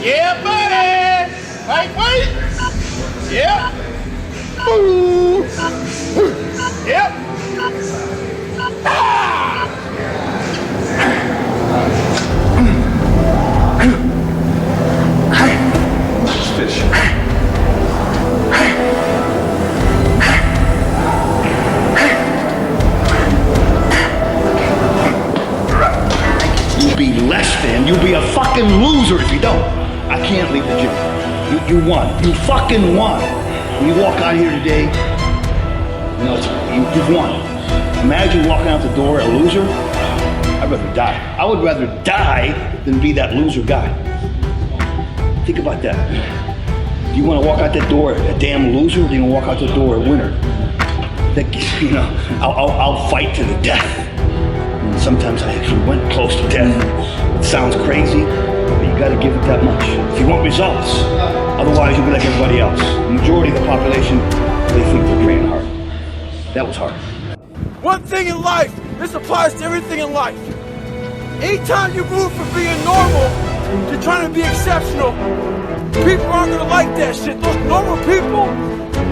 Yeah, buddy. Wait. Yeah. Ooh. Yep. Ah! Fish. You'll be less than. You'll be a fucking loser if you don't. I can't leave the gym. You won. You fucking won. When you walk out here today, you've won. Imagine walking out the door a loser. I'd rather die. I would rather die than be that loser guy. Think about that. Do you want to walk out that door a damn loser, or do you want to walk out the door a winner? I'll fight to the death. And sometimes I actually went close to death. It sounds crazy, but you got to give it that much if you want results. Otherwise, you'll be like everybody else. The majority of the population, they think they're training hard. That was hard. One thing in life, this applies to everything in life. Anytime you move from being normal to trying to be exceptional, people aren't gonna like that shit. Those normal people,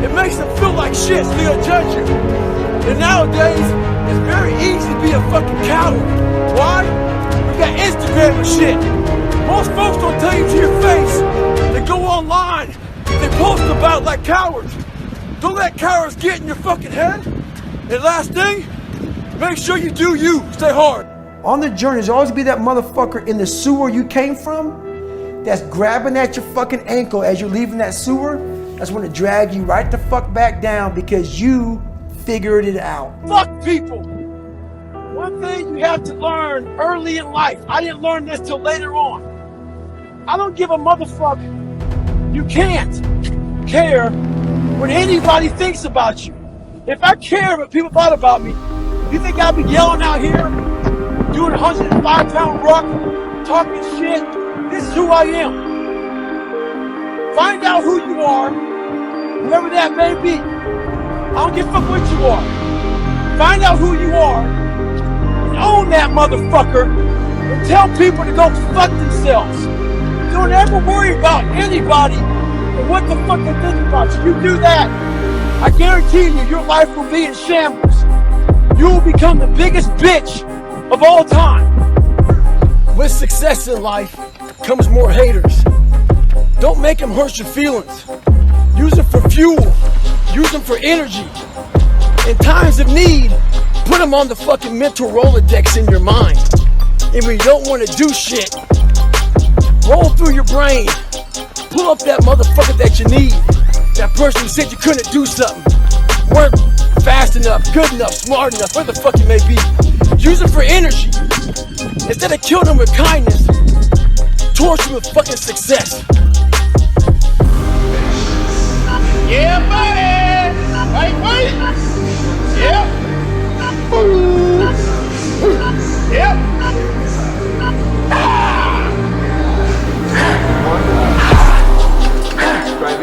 it makes them feel like shit, so they're gonna judge you. And nowadays, it's very easy to be a fucking coward. Why? We got Instagram and shit. Most folks don't tell you to your face. They go online, they post about it like cowards. Don't let cowards get in your fucking head. And last thing, make sure you do you. Stay hard. On the journey, there's always be that motherfucker in the sewer you came from that's grabbing at your fucking ankle as you're leaving that sewer. That's when it drag you right the fuck back down because you figured it out. Fuck people. One thing you have to learn early in life. I didn't learn this till later on. I don't give a motherfucker. You can't care what anybody thinks about you. If I care what people thought about me, you think I'd be yelling out here, doing a 105-pound ruck, talking shit? This is who I am. Find out who you are, whoever that may be. I don't give a fuck what you are. Find out who you are, and own that motherfucker, and tell people to go fuck themselves. Don't ever worry about anybody and what the fuck they think about you. You do that, I guarantee you, your life will be in shambles. You will become the biggest bitch of all time. With success in life comes more haters. Don't make them hurt your feelings. Use them for fuel. Use them for energy. In times of need, put them on the fucking mental Rolodex in your mind. And when you don't want to do shit, roll through your brain. Pull up that motherfucker that you need. That person who said you couldn't do something, weren't fast enough, good enough, smart enough, whatever the fuck it may be. Use it for energy. Instead of killing them with kindness, torch them with fucking success. Yeah, buddy. Wait. Yeah. Ooh. Yep. Ah. Drive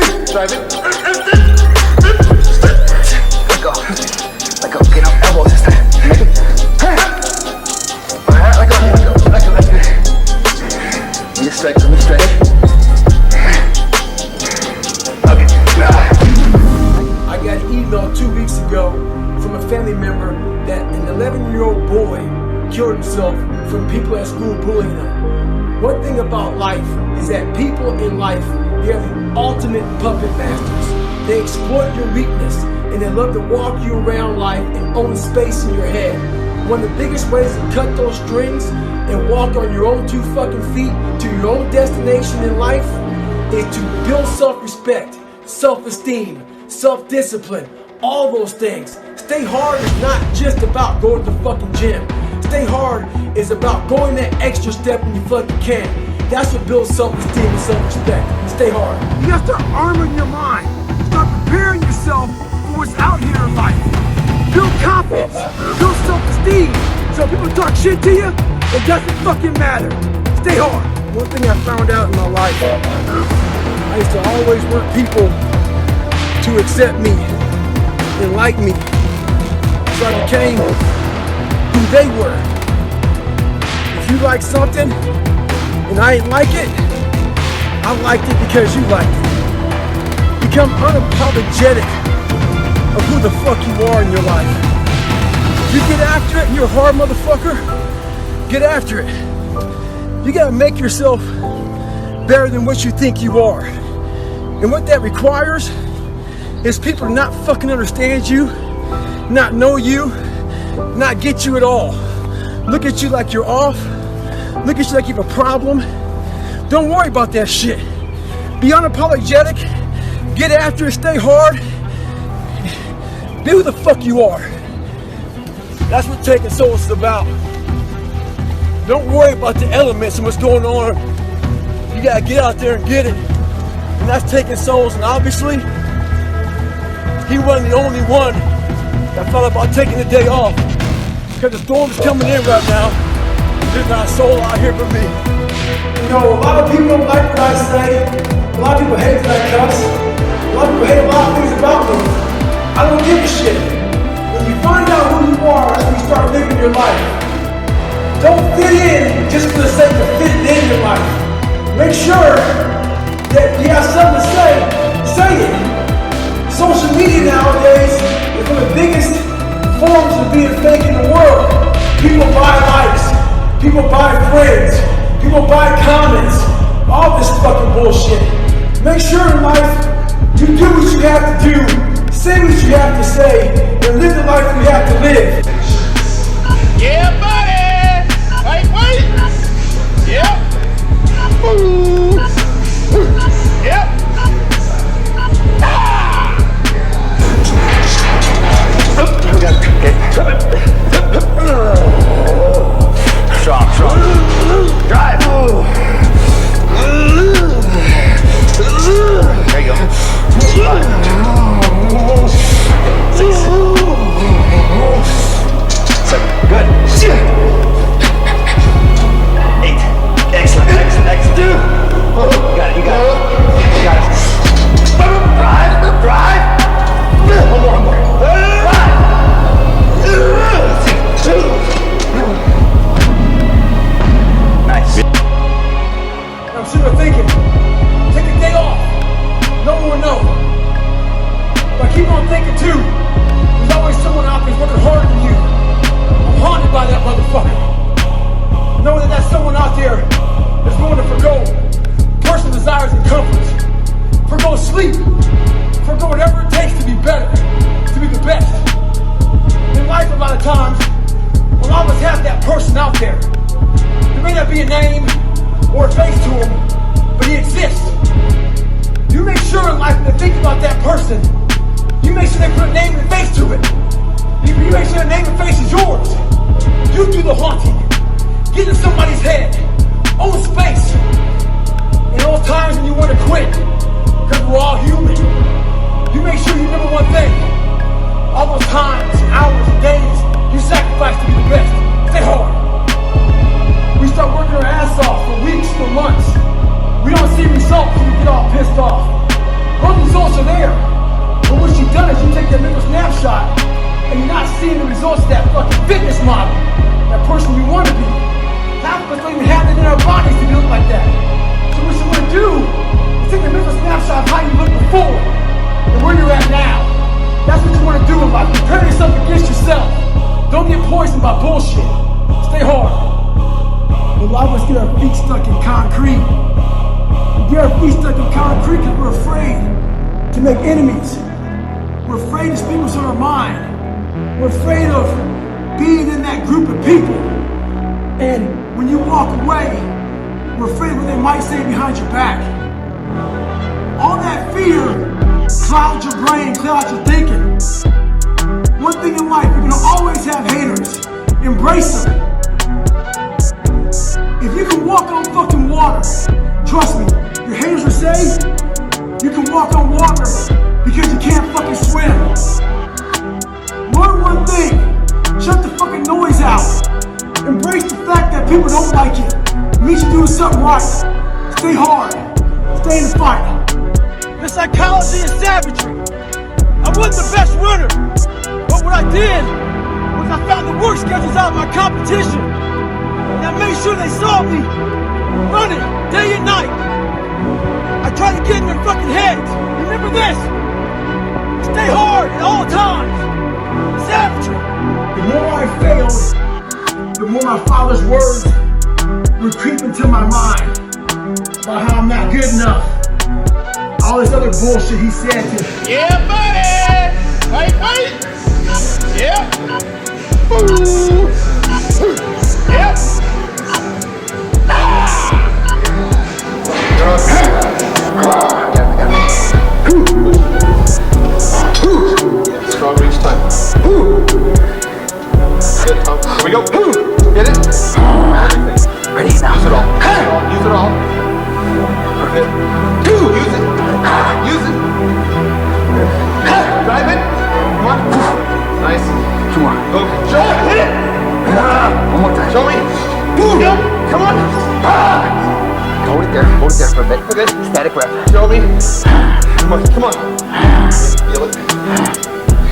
it. Drive it. Let go. Let go. Get up. Elbows this time. Alright, let go. Let go. Let me stretch. Okay. I got an email 2 weeks ago from a family member that an 11-year-old boy killed himself from people at school bullying him. One thing about life is that people in life, they're the ultimate puppet masters. They exploit your weakness and they love to walk you around life and own space in your head. One of the biggest ways to cut those strings and walk on your own 2 fucking feet to your own destination in life is to build self-respect, self-esteem, self-discipline, all those things. Stay hard is not just about going to the fucking gym. Stay hard is about going that extra step when you fucking can. That's what builds self-esteem and self-respect. Stay hard. You have to armor your mind. Start preparing yourself for what's out here in life. Build confidence, build self-esteem. So if people talk shit to you, it doesn't fucking matter. Stay hard. One thing I found out in my life, I used to always want people to accept me and like me. So I became who they were. If you like something and I ain't like it, I liked it because you liked it. Become unapologetic of who the fuck you are in your life. You get after it and you're a hard motherfucker, get after it. You gotta make yourself better than what you think you are. And what that requires is people to not fucking understand you, not know you, not get you at all. Look at you like you're off, look at you like you have a problem. Don't worry about that shit. Be unapologetic, get after it, stay hard, be who the fuck you are. That's what taking souls is about. Don't worry about the elements and what's going on. You gotta get out there and get it. And that's taking souls. And obviously, he wasn't the only one that thought about taking the day off. Because the storm's coming in right now. There's not a soul out here but me. You know, a lot of people don't like what I say. A lot of people hate that I cuss. A lot of people hate a lot of things about me. I don't give a shit. When you find out who you are, that's when you start living your life. Don't fit in just for the sake of fitting in your life. Make sure that you have something to say it. Social media nowadays is one of the biggest forms of being fake in the world. People buy likes, people buy friends, people buy comments, all this fucking bullshit. Make sure in life you do what you have to do, say what you have to say, and live the life you have to live. Yeah, buddy! Wait! Yep! Yep! Strong. Drive. There you go. 5, 6, 7. Good. 8. Excellent. You got it. Drive. One more. 5. Nice. I'm sitting there thinking, take a day off. No one will know. But keep on thinking too. There's always someone out there working harder than you. I'm haunted by that motherfucker. Knowing that that's someone out there that's willing to forgo personal desires and comforts, forgo sleep, forgo whatever it takes to be better, to be the best. In life, a lot of times, a lot of us have that person out there. There may not be a name or a face to him, but he exists. You make sure in life when they think about that person, you make sure they put a name and face to it. You make sure the name and face is yours. You do the haunting. Get in somebody's head. Own space. In all times when you want to quit, because we're all human, you make sure you remember one thing. All those times, hours, and days you sacrifice to be the best. Stay hard. We start working our ass off for weeks, for months. We don't see results and we get all pissed off. Those results are there. But what you've done is you take that mental snapshot and you're not seeing the results of that fucking fitness model, that person you want to be. Half of us don't even have it in our bodies to look like that. So what you want to do is take the mental snapshot of how you looked before and where you're at now. That's what you want to do in life. Compare yourself against yourself. Don't get poisoned by bullshit. Stay hard. A lot of us get our feet stuck in concrete. We get our feet stuck in concrete because we're afraid to make enemies. We're afraid to speak what's on our mind. We're afraid of being in that group of people. And when you walk away, we're afraid of what they might say behind your back. All that fear clouds your brain, clouds your thinking. One thing in life, you're gonna always have haters. Embrace them. If you can walk on fucking water, trust me, your haters will say you can walk on water because you can't fucking swim. Learn one one thing. Shut the fucking noise out. Embrace the fact that people don't like you. It means you're doing something right. Stay hard. Stay in the fight. The psychology is savagery. I wasn't the best runner, but what I did was I found the work schedules out of my competition. And I made sure they saw me running day and night. I tried to get in their fucking heads. Remember this. Stay hard at all times. Savagery. The more I failed, the more my father's words would creep into my mind about how I'm not good enough. All this other bullshit he said to me. Yeah, buddy. Wait. Yep. Ooh. Yep. Stronger each time. Good, Tom. Here we go. Get it? Ready now. Use it all. Use it all. Perfect. Use it. Use it. Drive it. Come on. Nice. Two more. Okay. Show me. Hit it. One more time. Show me. Come on. Hold it there for a bit. Okay. Static rep. Show me. Come on. Feel it.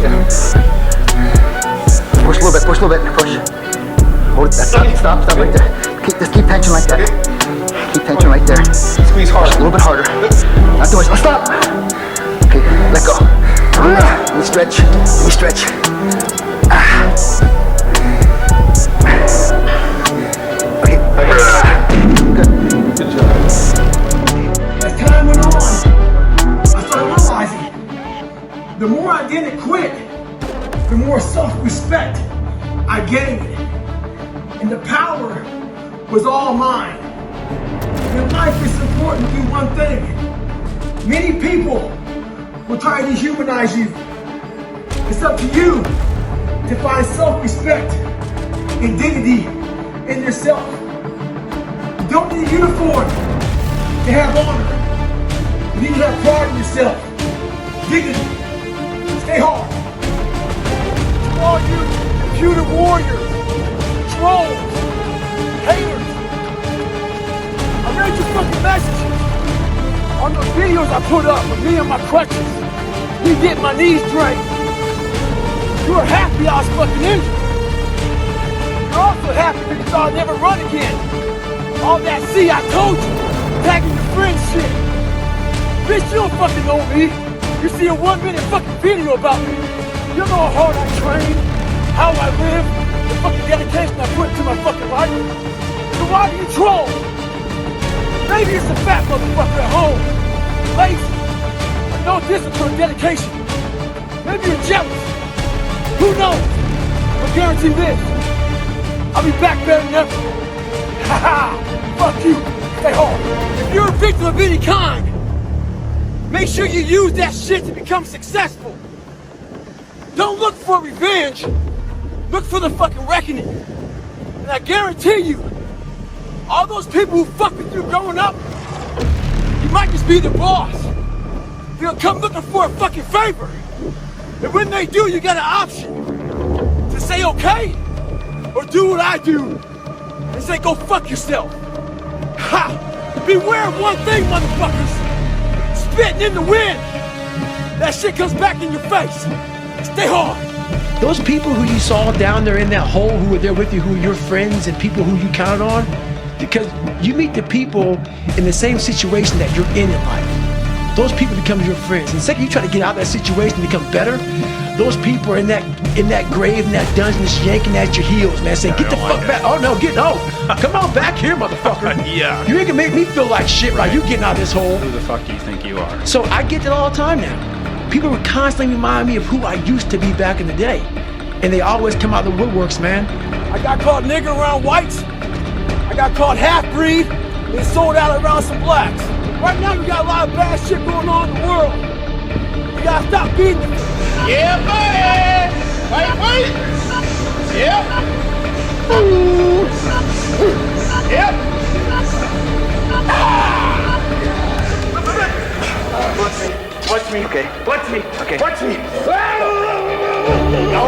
Yeah. Push a little bit, push. Hold it, stop right there. Just keep tension like that. Keep tension right there. Squeeze hard. Push a little bit harder. Not too much, let's stop. Okay, let go. Let me stretch. Okay. Good job. As time went on, I started realizing the more I didn't quit, the more self-respect I gained. And the power was all mine. In life, it's important to do one thing. Many people will try to dehumanize you. It's up to you to find self-respect and dignity in yourself. You don't need a uniform to have honor. You need to have pride in yourself. Dignity. Stay hard. All you computer warriors, trolls, haters. I read your fucking messages on those videos I put up with me on my crutches. Me getting my knees drained. You were happy I was fucking injured. You're also happy because you thought I'd never run again. All that see, I told you, tagging your friends shit. Bitch, you don't fucking know me. You see a 1 minute fucking video about me. You know how hard I train, how I live, the fucking dedication I put into my fucking life. So why do you troll? Maybe it's a fat motherfucker at home, lazy, with no discipline or dedication. Maybe you're jealous. Who knows? But guarantee this, I'll be back better than ever. Ha ha! Fuck you. Stay hard. If you're a victim of any kind, make sure you use that shit to become successful. Don't look for revenge. Look for the fucking reckoning. And I guarantee you, all those people who fucked with you growing up, you might just be the boss. They'll come looking for a fucking favor. And when they do, you got an option to say okay, or do what I do and say go fuck yourself. Ha! Beware of one thing, motherfuckers. Spitting in the wind. That shit comes back in your face. Stay hard. Those people who you saw down there in that hole who were there with you, who are your friends and people who you counted on, because you meet the people in the same situation that you're in life. Those people become your friends. And the second you try to get out of that situation and become better, those people are in that grave, in that dungeon, just yanking at your heels, man, saying, get the fuck back. Oh no, come on back here, motherfucker. Yeah. You ain't gonna make me feel like shit while you getting out of this hole. Who the fuck do you think you are? So I get that all the time now. People would constantly remind me of who I used to be back in the day. And they always come out of the woodworks, man. I got caught nigger around whites. I got caught half-breed and sold out around some blacks. Right now we got a lot of bad shit going on in the world. We gotta stop beating them. Yeah, buddy. Wait. Yep. Ooh. Yep. Watch me. Okay. Watch me. Okay. Watch me. No.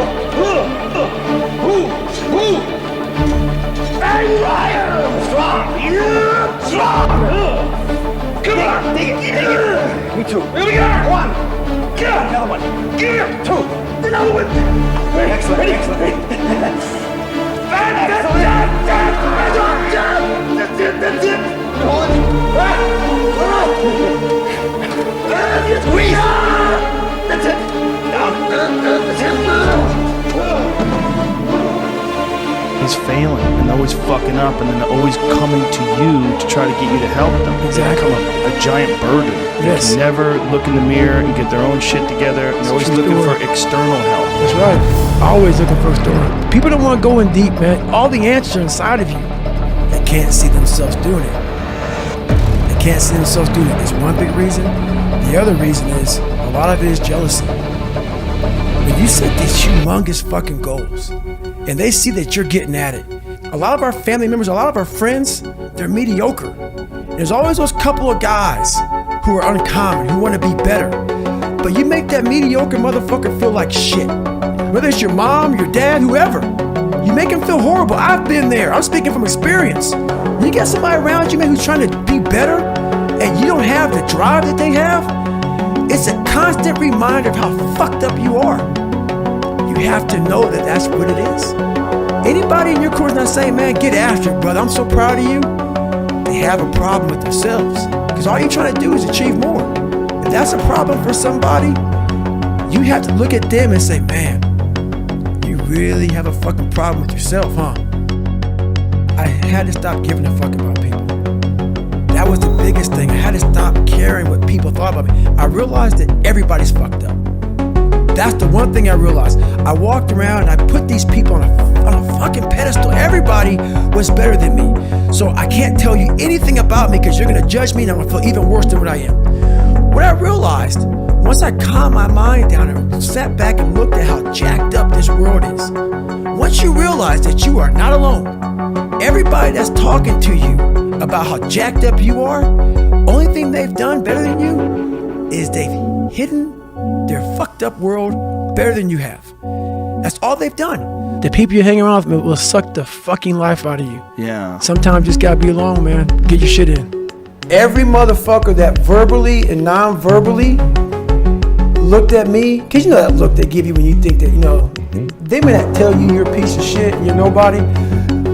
Hey, Ryan! Strong! Yeah! Strong! Come on! Dig it! Me too. Here we go! One! Get another one! Get two! Another one! Excellent! Excellent! That's it! Squeeze! That's it! Down! That's it! He's failing and always fucking up, and then they're always coming to you to try to get you to help them. Exactly. They become a giant burden. Yes. They can never look in the mirror and get their own shit together. They're always looking for external help. That's right. Always looking for a story. People don't want to go in deep, man. All the answers are inside of you. They can't see themselves doing it. They can't see themselves doing it. It's one big reason. The other reason is a lot of it is jealousy. When you set these humongous fucking goals and they see that you're getting at it, a lot of our family members, a lot of our friends, they're mediocre. There's always those couple of guys who are uncommon, who want to be better. But you make that mediocre motherfucker feel like shit. Whether it's your mom, your dad, whoever. You make him feel horrible. I've been there. I'm speaking from experience. You get somebody around you, man, who's trying to be better, and you don't have the drive that they have, it's a constant reminder of how fucked up you are. You have to know that that's what it is. Anybody in your course not saying, man, get after it, brother, I'm so proud of you, they have a problem with themselves. Because all you're trying to do is achieve more. If that's a problem for somebody, you have to look at them and say, man, you really have a fucking problem with yourself, huh? I had to stop giving a fuck about people. That was the biggest thing. I had to stop caring what people thought about me. I realized that everybody's fucked up. That's the one thing I realized. I walked around and I put these people on a fucking pedestal. Everybody was better than me. So I can't tell you anything about me because you're gonna judge me and I'm gonna feel even worse than what I am. What I realized, once I calmed my mind down and sat back and looked at how jacked up this world is, once you realize that you are not alone, everybody that's talking to you about how jacked up you are, only thing they've done better than you is they've hidden their fucked up world better than you have. That's all they've done. The people you hang around with will suck the fucking life out of you. Yeah. Sometimes you just gotta be alone, man. Get your shit in. Every motherfucker that verbally and non-verbally looked at me, cause you know that look they give you when you think that, you know, they may not tell you you're a piece of shit and you're nobody,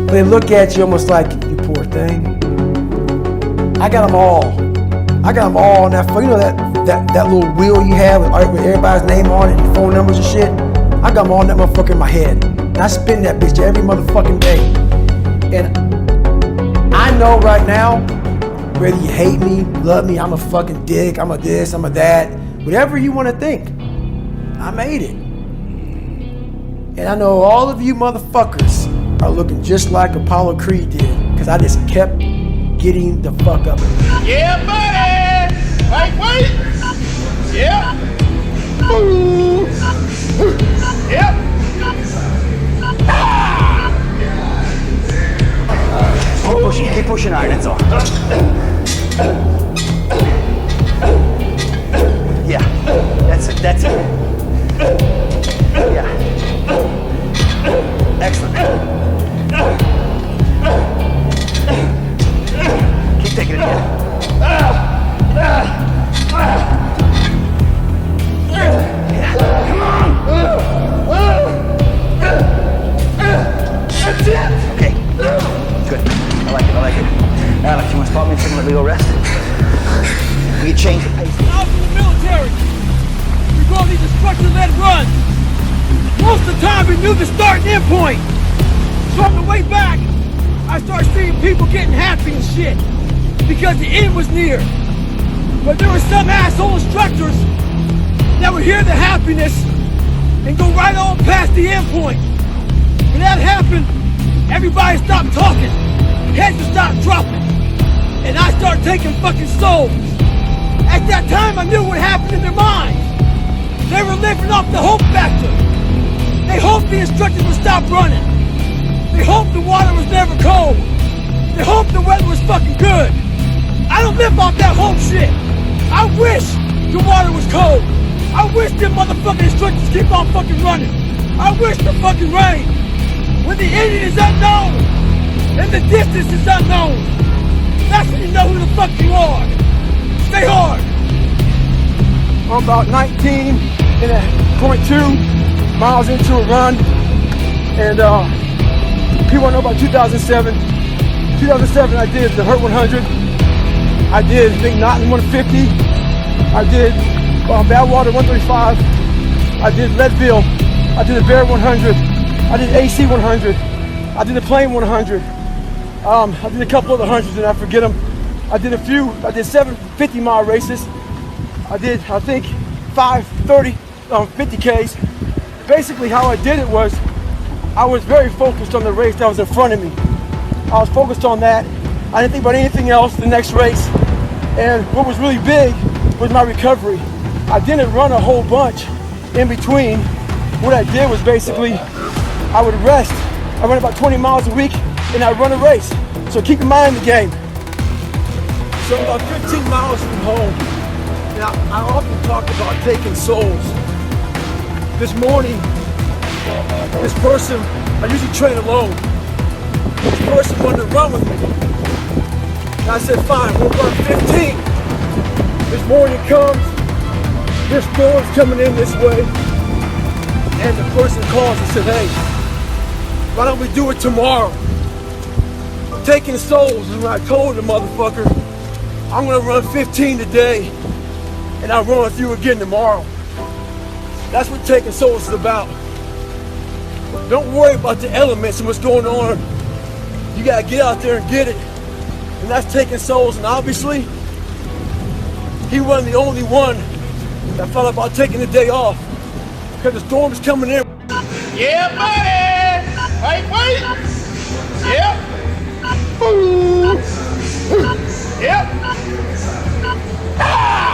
but they look at you almost like, you poor thing. I got them all. I got them all on that, you know that little wheel you have with everybody's name on it and phone numbers and shit. I got them all in that motherfucker in my head. And I spin that bitch every motherfucking day. And I know right now, whether you hate me, love me, I'm a fucking dick, I'm a this, I'm a that, whatever you want to think, I made it. And I know all of you motherfuckers are looking just like Apollo Creed did, because I just kept getting the fuck up. Yeah, buddy! Wait! Yeah! Ooh. Yep! Keep pushing hard, that's all. Yeah, that's it. Yeah. Excellent. Keep taking it in. Yeah, come on. That's it. Okay, good. I like it. Alex, you want to spot me a second, let me go rest? We can change the pace. I was in the military. We go on these instructor-led runs. Most of the time we knew the start and end point. So on the way back, I started seeing people getting happy and shit because the end was near. But there were some asshole instructors that would hear the happiness and go right on past the end point. When that happened, everybody stopped talking. Heads would stop dropping. And I started taking fucking souls. At that time, I knew what happened in their minds. They were living off the hope factor. They hoped the instructors would stop running. They hoped the water was never cold. They hoped the weather was fucking good. I don't live off that hope shit. I wish the water was cold. I wish them motherfucking instructors keep on fucking running. I wish the fucking rain. When the ending is unknown and the distance is unknown, that's when you know who the fuck you are. Stay hard. I'm about 19.2 miles into a run, and people want to know about 2007. 2007, I did the Hurt 100. I did McNaughton 150. I did Badwater 135. I did Leadville. I did the Bear 100. I did AC 100. I did the Plain 100. I did a couple other hundreds and I forget them. I did 7 50-mile races. I did, I think, 5 30, 50Ks. Basically how I did it was, I was very focused on the race that was in front of me. I was focused on that. I didn't think about anything else the next race. And what was really big was my recovery. I didn't run a whole bunch in between. What I did was basically, I would rest. I run about 20 miles a week and I run a race. So keep in mind the game. So I'm about 15 miles from home. Now, I often talk about taking souls. This morning, this person, I usually train alone. This person wanted to run with me. And I said, fine, we'll run 15. This morning comes, this storm's coming in this way. And the person calls and said, hey, why don't we do it tomorrow? Taking souls is when I told the motherfucker, I'm gonna run 15 today and I'll run with you again tomorrow. That's what taking souls is about. Don't worry about the elements and what's going on. You gotta get out there and get it. And that's taking souls. And obviously, he wasn't the only one that thought about taking the day off because the storm is coming in. Yeah, buddy. Wait. Yep. Ooh. Yep. Ah!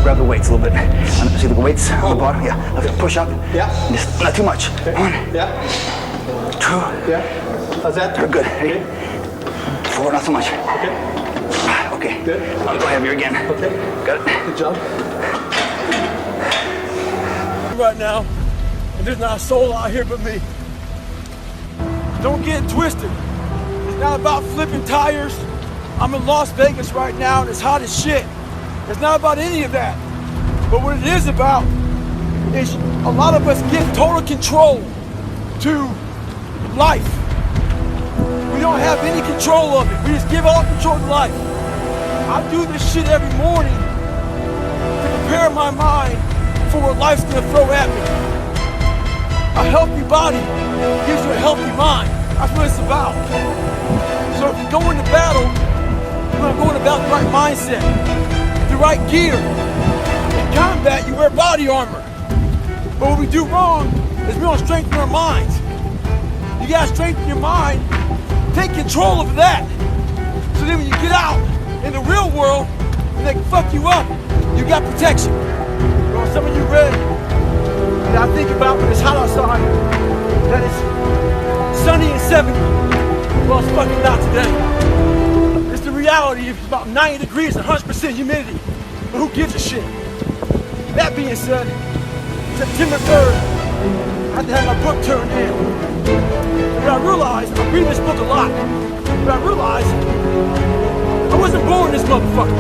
Grab the weights a little bit. See the weights on the bottom? Yeah. Let's push up. Yeah. Just not too much. Okay. 1, Yeah. 2. Yeah. How's that? You're good. Hey. 4, not so much. Okay. Okay. Good. I'll go heavier again. Okay. Got it. Good job. Right now, and there's not a soul out here but me. Don't get it twisted. It's not about flipping tires. I'm in Las Vegas right now and it's hot as shit. It's not about any of that. But what it is about is a lot of us give total control to life. We don't have any control of it. We just give all control to life. I do this shit every morning to prepare my mind for what life's gonna throw at me. A healthy body gives you a healthy mind. That's what it's about. So if you go into battle, you're gonna go into battle with the right mindset, the right gear. In combat, you wear body armor. But what we do wrong is we don't strengthen our minds. You gotta strengthen your mind, take control of that. So then when you get out in the real world and they can fuck you up, you got protection. Well, some of you read that I think about when it's hot outside, that it's sunny and 70. Well, it's fucking not today. It's the reality. It's about 90 degrees and 100% humidity. But who gives a shit? That being said, September 3rd, I had to have my book turned in. But I realized, I'm reading this book a lot, but I realized I wasn't born this motherfucker.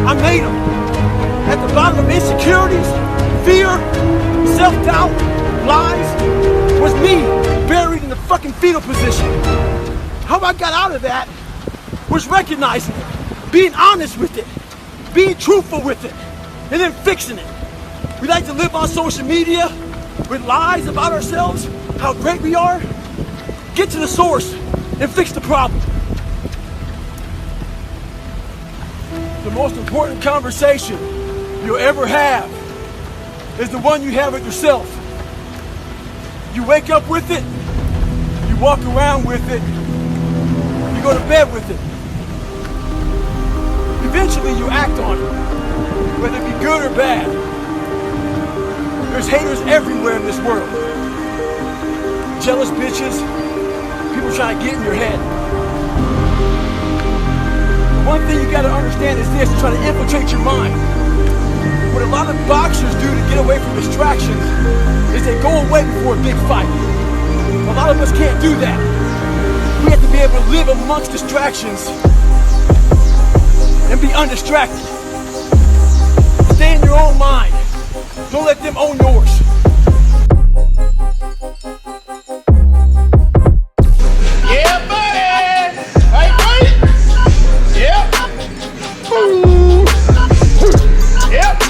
I made him. At the bottom of insecurities, fear, self-doubt, lies, was me buried in the fucking fetal position. How I got out of that was recognizing it, being honest with it, being truthful with it, and then fixing it. We like to live on social media with lies about ourselves, how great we are. Get to the source and fix the problem. The most important conversation you'll ever have is the one you have with yourself. You wake up with it, you walk around with it, you go to bed with it. Eventually you act on it, whether it be good or bad. There's haters everywhere in this world. Jealous bitches, people trying to get in your head. The one thing you gotta understand is this, trying to infiltrate your mind. What a lot of boxers do to get away from distractions is they go away before a big fight. A lot of us can't do that. We have to be able to live amongst distractions and be undistracted. Stay in your own mind. Don't let them own yours. Yeah, buddy! Hey, wait! Yep! Ooh. Yep!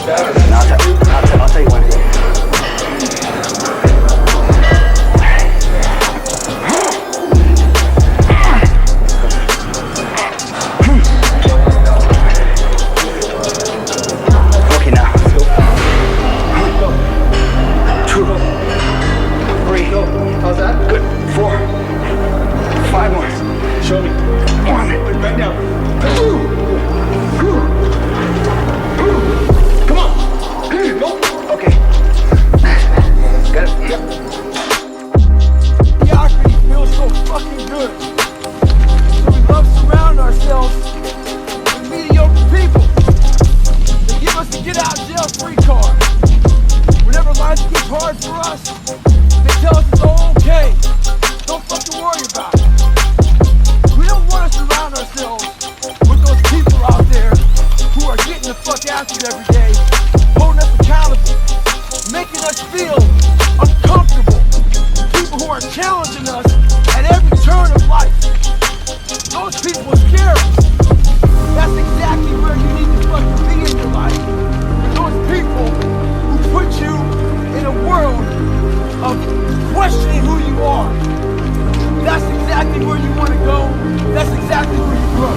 I'll tell you one thing. Okay, now. Go. 2. 3. How's that? Good. 4. 5 more. Show me. 1. Right now. Come on. Go. Okay. Got it. Yep. Mediocrity feels so fucking good. So we love surrounding ourselves with mediocre people. They give us a get out of jail free card. Whenever life gets hard for us, they tell us it's all okay. Don't fucking worry about it. We don't want to surround ourselves with those people out there who are getting the fuck after it every day, holding us accountable, making us feel uncomfortable. People who are challenging us at every turn of life. Those people scare us. That's exactly where you need to fucking be in your life. Those people who put you in a world of questioning who you are. That's exactly where you want to go. That's exactly where you grow.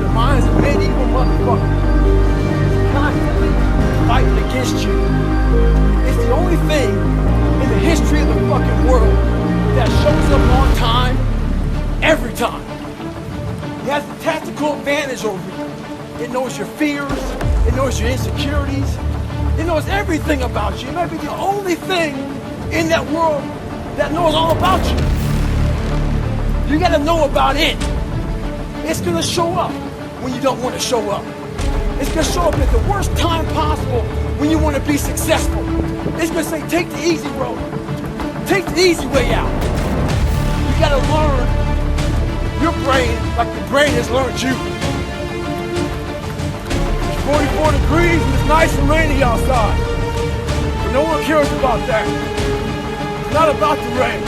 The mind's a medieval motherfucker. Constantly fighting against you. It's the only thing in the history of the fucking world that shows up on time, every time. It has the tactical advantage over you. It knows your fears. It knows your insecurities. It knows everything about you. It might be the only thing in that world that knows all about you. You gotta know about it. It's gonna show up when you don't want to show up. It's gonna show up at the worst time possible when you want to be successful. It's gonna say, take the easy road. Take the easy way out. You gotta learn your brain like the brain has learned you. It's 44 degrees and it's nice and rainy outside. But no one cares about that. It's not about the rain.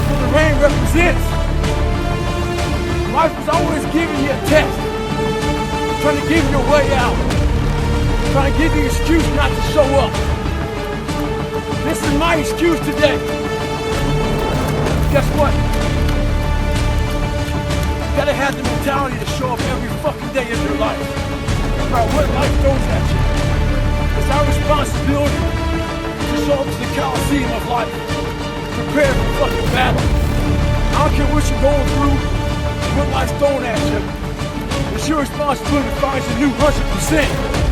What the rain represents. Life is always giving you a test. Trying to give you a way out. Trying to give you an excuse not to show up. This is my excuse today. Guess what? You gotta have the mentality to show up every fucking day of your life. No matter what life throws at you. It's our responsibility to show up to the Coliseum of life. Prepare for fucking battle. I don't care what you're going through, what life's throwing at you. It's your responsibility to find your new 100%.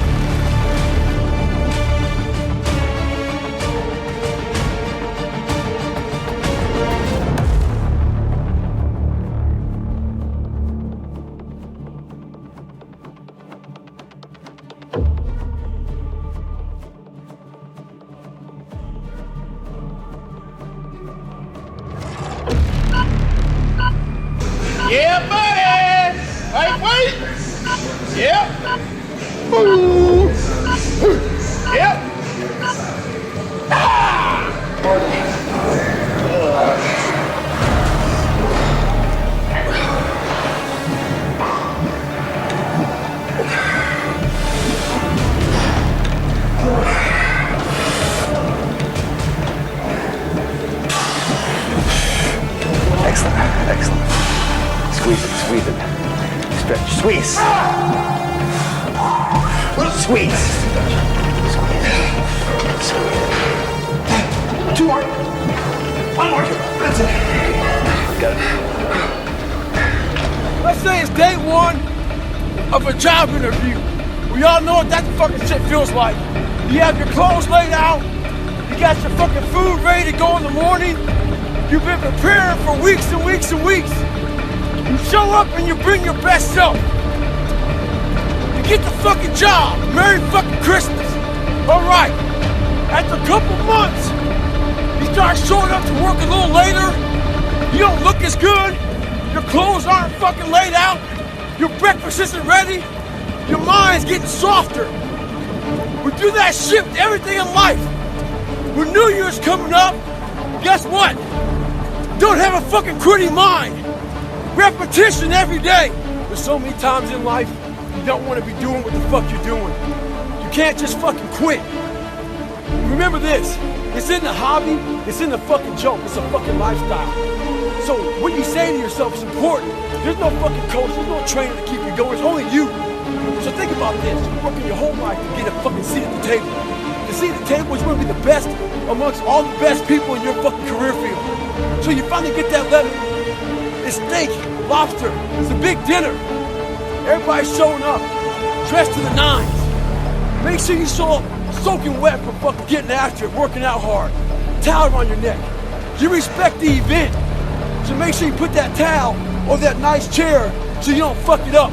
Yeah, buddy! Hey, wait! Yep! Ooh. Yep! Ah! Squeeze. Two more. One more. That's it. Got it. Let's say it's day one of a job interview. We all know what that fucking shit feels like. You have your clothes laid out. You got your fucking food ready to go in the morning. You've been preparing for weeks and weeks and weeks. You show up and you bring your best self. You get the fucking job. Merry fucking Christmas. All right. After a couple months, you start showing up to work a little later. You don't look as good. Your clothes aren't fucking laid out. Your breakfast isn't ready. Your mind's getting softer. We do that shit with everything in life. When New Year's coming up, guess what? Don't have a fucking quitting mind. Repetition every day. There's so many times in life you don't want to be doing what the fuck you're doing. You can't just fucking quit. Remember this. It's in the hobby. It's in the fucking joke. It's a fucking lifestyle. So what you say to yourself is important. There's no fucking coach. There's no trainer to keep you going. It's only you. So think about this. You're working your whole life to get a fucking seat at the table. The seat at the table is going to be the best amongst all the best people in your fucking career field. So you finally get that letter. It's steak, lobster. It's a big dinner. Everybody's showing up, dressed to the nines. Make sure you show up soaking wet from fucking getting after it, working out hard. Towel around your neck. You respect the event. So make sure you put that towel on that nice chair so you don't fuck it up.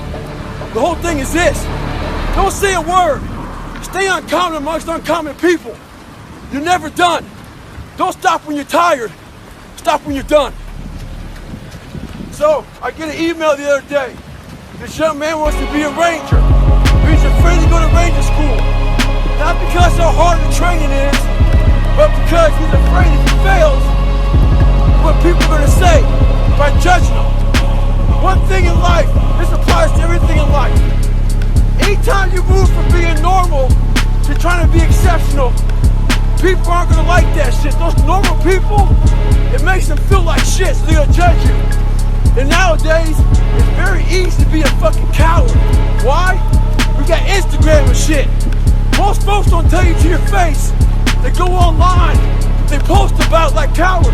The whole thing is this. Don't say a word. Stay uncommon amongst uncommon people. You're never done. Don't stop when you're tired. Stop when you're done. So, I get an email the other day. This young man wants to be a ranger. He's afraid to go to ranger school. Not because how hard the training is, but because he's afraid if he fails, what people are going to say by judging him. One thing in life, this applies to everything in life. Anytime you move from being normal to trying to be exceptional, people aren't gonna like that shit. Those normal people, it makes them feel like shit, so they're gonna judge you. And nowadays, it's very easy to be a fucking coward. Why? We got Instagram and shit. Most folks don't tell you to your face. They go online, they post about like cowards.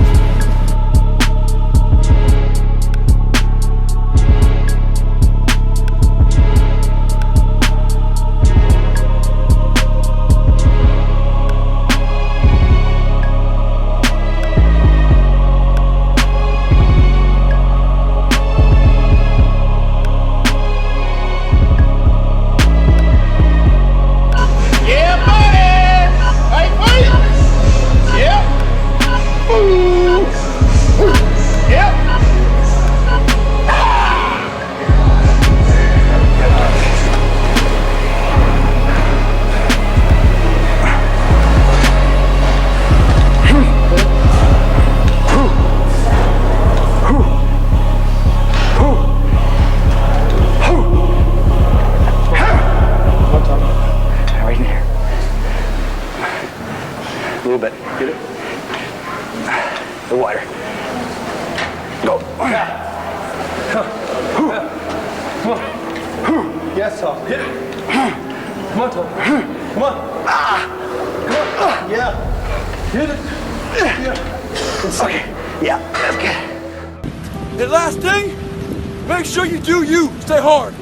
Yes, Tom. Hit it. Come on, Tom. Come on. Come on. Yeah. Hit it. Yeah. Okay. Yeah, that's good. And last thing, make sure you do you. Stay hard.